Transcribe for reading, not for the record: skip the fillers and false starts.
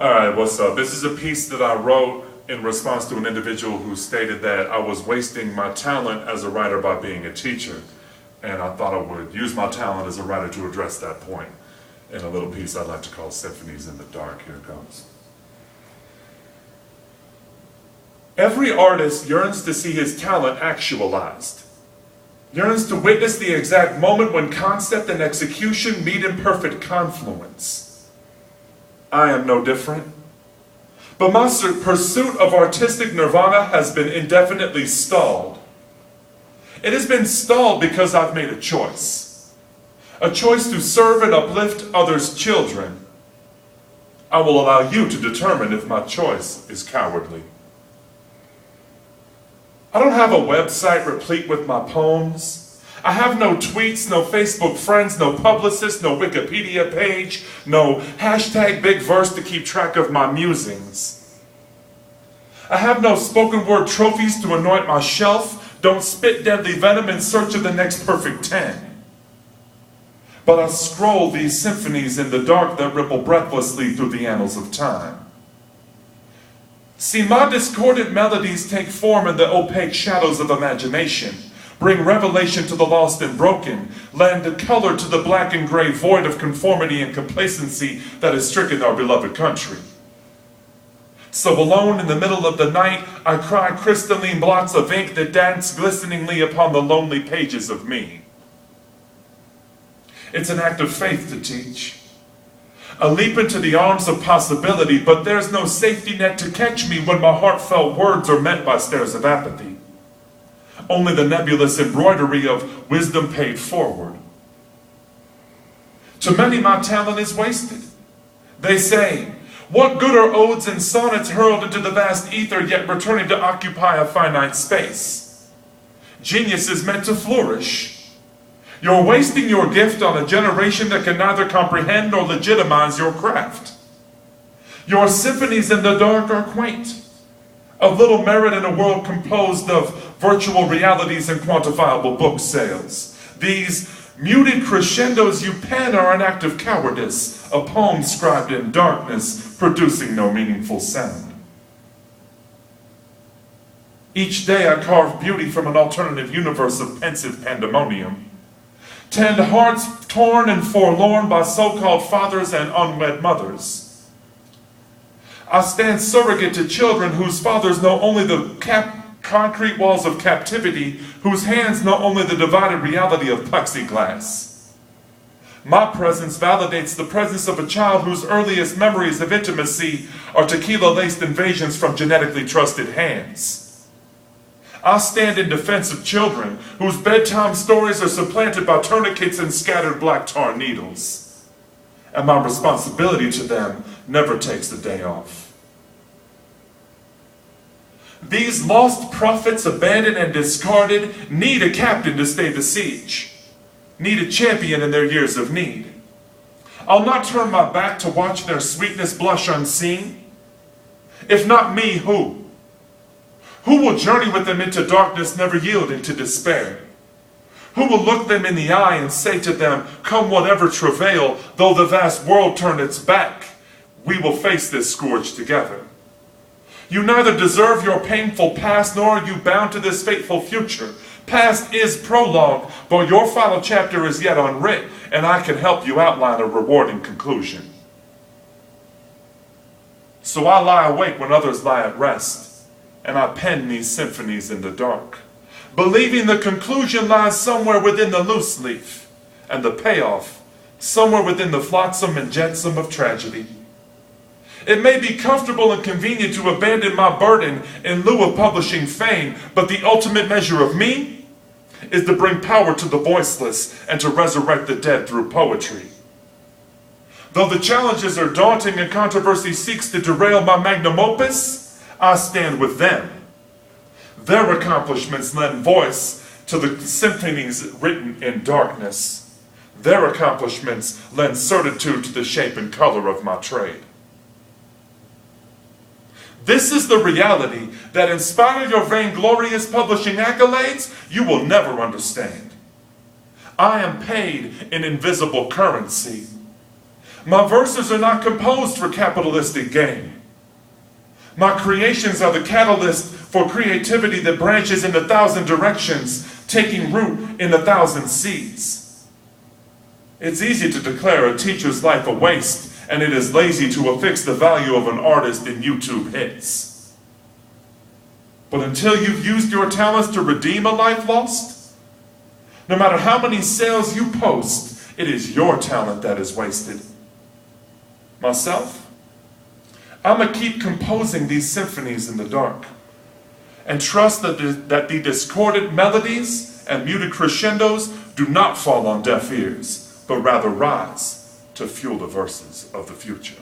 Alright, what's up? This is a piece that I wrote in response to an individual who stated that I was wasting my talent as a writer by being a teacher. And I thought I would use my talent as a writer to address that point in a little piece I'd like to call Symphonies in the Dark. Here it comes. Every artist yearns to see his talent actualized. Yearns to witness the exact moment when concept and execution meet in perfect confluence. I am no different. But my pursuit of artistic nirvana has been indefinitely stalled. It has been stalled because I've made a choice. A choice to serve and uplift others' children. I will allow you to determine if my choice is cowardly. I don't have a website replete with my poems. I have no tweets, no Facebook friends, no publicists, no Wikipedia page, no hashtag big verse to keep track of my musings. I have no spoken word trophies to anoint my shelf, don't spit deadly venom in search of the next perfect 10. But I scroll these symphonies in the dark that ripple breathlessly through the annals of time. See, my discordant melodies take form in the opaque shadows of imagination, bring revelation to the lost and broken, lend color to the black and gray void of conformity and complacency that has stricken our beloved country. So alone in the middle of the night, I cry crystalline blots of ink that dance glisteningly upon the lonely pages of me. It's an act of faith to teach. A leap into the arms of possibility, but there's no safety net to catch me when my heartfelt words are met by stares of apathy. Only the nebulous embroidery of wisdom paid forward. To many my talent is wasted. They say, what good are odes and sonnets hurled into the vast ether yet returning to occupy a finite space? Genius is meant to flourish. You're wasting your gift on a generation that can neither comprehend nor legitimize your craft. Your symphonies in the dark are quaint, of little merit in a world composed of virtual realities and quantifiable book sales. These muted crescendos you pen are an act of cowardice, a poem scribed in darkness, producing no meaningful sound. Each day I carve beauty from an alternative universe of pensive pandemonium. Tend hearts torn and forlorn by so-called fathers and unwed mothers. I stand surrogate to children whose fathers know only the concrete walls of captivity, whose hands know only the divided reality of plexiglass. My presence validates the presence of a child whose earliest memories of intimacy are tequila-laced invasions from genetically trusted hands. I stand in defense of children whose bedtime stories are supplanted by tourniquets and scattered black tar needles. And my responsibility to them never takes a day off. These lost prophets, abandoned and discarded, need a captain to stay the siege, need a champion in their years of need. I'll not turn my back to watch their sweetness blush unseen. If not me, who? Who will journey with them into darkness, never yielding to despair? Who will look them in the eye and say to them, come whatever travail, though the vast world turn its back, we will face this scourge together. You neither deserve your painful past, nor are you bound to this fateful future. Past is prologue, but your final chapter is yet unwritten, and I can help you outline a rewarding conclusion. So I lie awake when others lie at rest, and I pen these symphonies in the dark, believing the conclusion lies somewhere within the loose leaf, and the payoff somewhere within the flotsam and jetsam of tragedy. It may be comfortable and convenient to abandon my burden in lieu of publishing fame, but the ultimate measure of me is to bring power to the voiceless and to resurrect the dead through poetry. Though the challenges are daunting and controversy seeks to derail my magnum opus, I stand with them. Their accomplishments lend voice to the symphonies written in darkness. Their accomplishments lend certitude to the shape and color of my trade. This is the reality that in spite of your vainglorious publishing accolades, you will never understand. I am paid in invisible currency. My verses are not composed for capitalistic gain. My creations are the catalyst for creativity that branches in 1,000 directions, taking root in 1,000 seeds. It's easy to declare a teacher's life a waste, and it is lazy to affix the value of an artist in YouTube hits. But until you've used your talents to redeem a life lost, no matter how many sales you post, it is your talent that is wasted. Myself, I'm going to keep composing these symphonies in the dark and trust that the discordant melodies and muted crescendos do not fall on deaf ears, but rather rise to fuel the verses of the future.